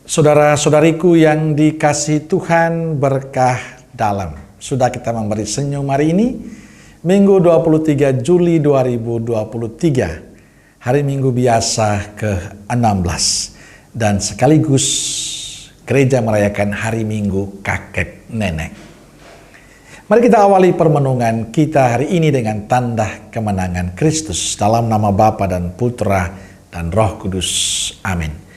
Saudara-saudariku yang dikasihi Tuhan, berkah dalam. Sudah kita memberi senyum hari ini, Minggu 23 Juli 2023, hari Minggu biasa ke-16. Dan sekaligus gereja merayakan hari Minggu kakek nenek. Mari kita awali permenungan kita hari ini dengan tanda kemenangan Kristus. Dalam nama Bapa dan Putra dan Roh Kudus. Amin.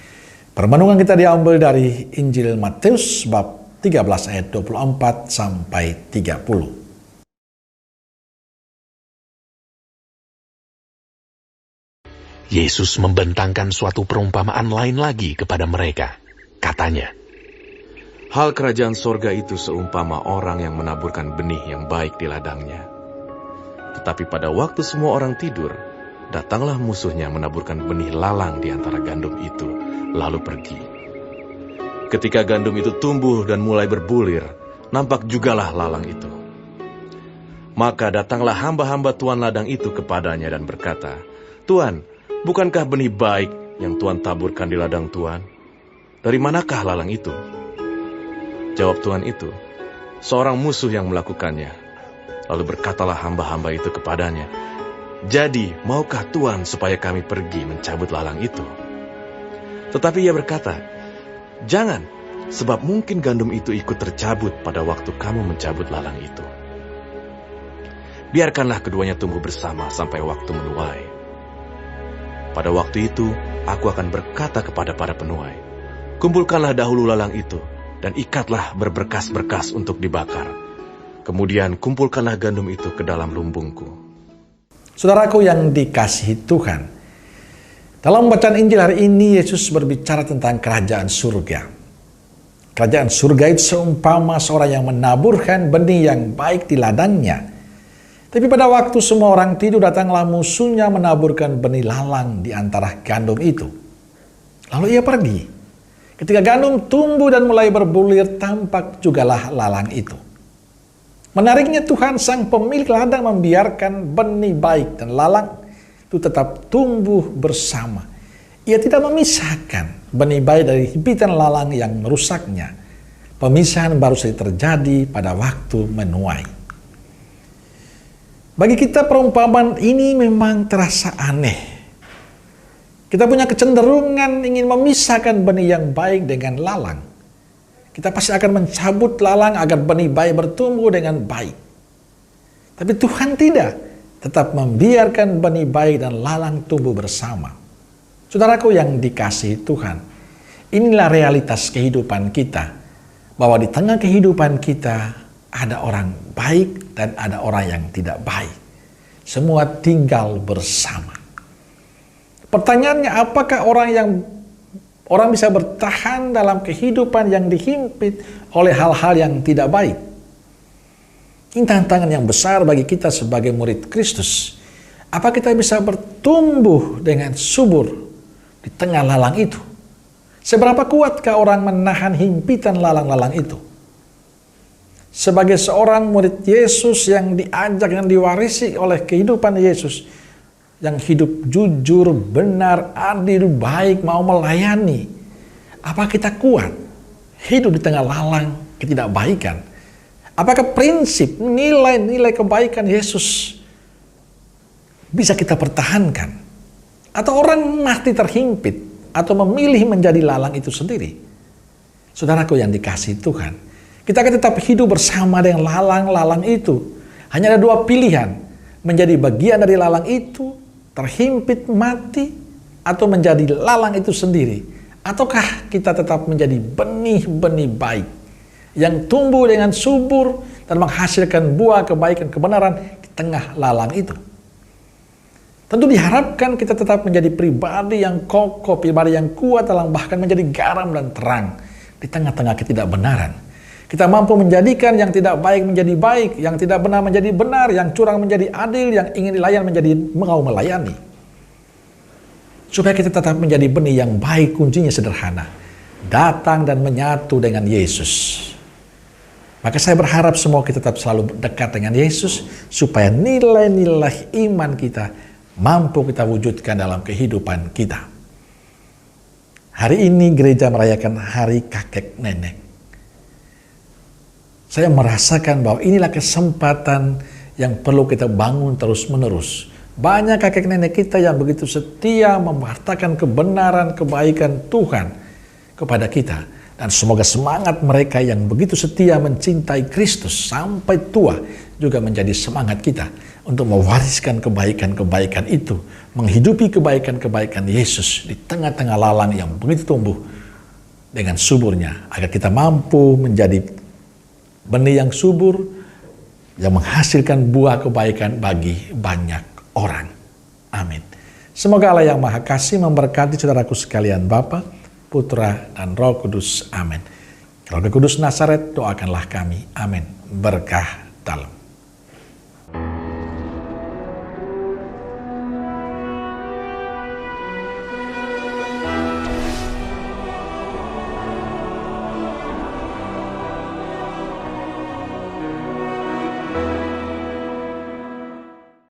Permenungan kita diambil dari Injil Matius bab 13 ayat 24 sampai 30. Yesus membentangkan suatu perumpamaan lain lagi kepada mereka. Katanya, hal kerajaan sorga itu seumpama orang yang menaburkan benih yang baik di ladangnya. Tetapi pada waktu semua orang tidur, datanglah musuhnya menaburkan benih lalang di antara gandum itu, lalu pergi. Ketika gandum itu tumbuh dan mulai berbulir, nampak jugalah lalang itu. Maka datanglah hamba-hamba tuan ladang itu kepadanya dan berkata, "Tuan, bukankah benih baik yang Tuan taburkan di ladang Tuan? Dari manakah lalang itu?" Jawab tuan itu, "Seorang musuh yang melakukannya." Lalu berkatalah hamba-hamba itu kepadanya, "Jadi, maukah Tuan supaya kami pergi mencabut lalang itu?" Tetapi ia berkata, "Jangan, sebab mungkin gandum itu ikut tercabut pada waktu kamu mencabut lalang itu. Biarkanlah keduanya tumbuh bersama sampai waktu menuai. Pada waktu itu, aku akan berkata kepada para penuai, kumpulkanlah dahulu lalang itu, dan ikatlah berberkas-berkas untuk dibakar. Kemudian kumpulkanlah gandum itu ke dalam lumbungku." Saudaraku yang dikasihi Tuhan, dalam bacaan Injil hari ini Yesus berbicara tentang kerajaan surga. Kerajaan surga itu seumpama seorang yang menaburkan benih yang baik di ladangnya. Tapi pada waktu semua orang tidur, datanglah musuhnya menaburkan benih lalang di antara gandum itu. Lalu ia pergi. Ketika gandum tumbuh dan mulai berbulir, tampak jugalah lalang itu. Menariknya, Tuhan sang pemilik ladang membiarkan benih baik dan lalang itu tetap tumbuh bersama. Ia tidak memisahkan benih baik dari hibitan lalang yang merusaknya. Pemisahan baru saja terjadi pada waktu menuai. Bagi kita perumpamaan ini memang terasa aneh. Kita punya kecenderungan ingin memisahkan benih yang baik dengan lalang. Kita pasti akan mencabut lalang agar benih baik bertumbuh dengan baik. Tapi Tuhan tidak. Tetap membiarkan benih baik dan lalang tumbuh bersama. Saudaraku yang dikasihi Tuhan, inilah realitas kehidupan kita. Bahwa di tengah kehidupan kita ada orang baik dan ada orang yang tidak baik. Semua tinggal bersama. Pertanyaannya, apakah orang bisa bertahan dalam kehidupan yang dihimpit oleh hal-hal yang tidak baik? Ini tantangan yang besar bagi kita sebagai murid Kristus. Apa kita bisa bertumbuh dengan subur di tengah lalang itu? Seberapa kuatkah orang menahan himpitan lalang-lalang itu? Sebagai seorang murid Yesus yang diajak, yang diwarisi oleh kehidupan Yesus, yang hidup jujur, benar, adil, baik, mau melayani, apa kita kuat hidup di tengah lalang ketidakbaikan? Apakah prinsip, nilai-nilai kebaikan Yesus bisa kita pertahankan? Atau orang mati terhimpit atau memilih menjadi lalang itu sendiri? Saudaraku yang dikasihi Tuhan, kita akan tetap hidup bersama dengan lalang-lalang itu. Hanya ada dua pilihan, menjadi bagian dari lalang itu, terhimpit mati, atau menjadi lalang itu sendiri. Ataukah kita tetap menjadi benih-benih baik yang tumbuh dengan subur dan menghasilkan buah kebaikan kebenaran di tengah lalang itu? Tentu diharapkan kita tetap menjadi pribadi yang kokoh, pribadi yang kuat dalam bahkan menjadi garam dan terang di tengah-tengah ketidakbenaran. Kita mampu menjadikan yang tidak baik menjadi baik, yang tidak benar menjadi benar, yang curang menjadi adil, yang ingin dilayani menjadi mau melayani. Supaya kita tetap menjadi benih yang baik, kuncinya sederhana. Datang dan menyatu dengan Yesus. Maka saya berharap semua kita tetap selalu dekat dengan Yesus, supaya nilai-nilai iman kita mampu kita wujudkan dalam kehidupan kita. Hari ini gereja merayakan hari kakek nenek. Saya merasakan bahwa inilah kesempatan yang perlu kita bangun terus-menerus. Banyak kakek nenek kita yang begitu setia mewartakan kebenaran, kebaikan Tuhan kepada kita. Dan semoga semangat mereka yang begitu setia mencintai Kristus sampai tua juga menjadi semangat kita untuk mewariskan kebaikan-kebaikan itu, menghidupi kebaikan-kebaikan Yesus di tengah-tengah lalang yang begitu tumbuh dengan suburnya, agar kita mampu menjadi benih yang subur yang menghasilkan buah kebaikan bagi banyak orang. Amin. Semoga Allah yang Maha Kasih memberkati saudaraku sekalian, Bapa, Putra, dan Roh Kudus. Amin. Roh Kudus Nazaret, doakanlah kami. Amin. Berkah dalam.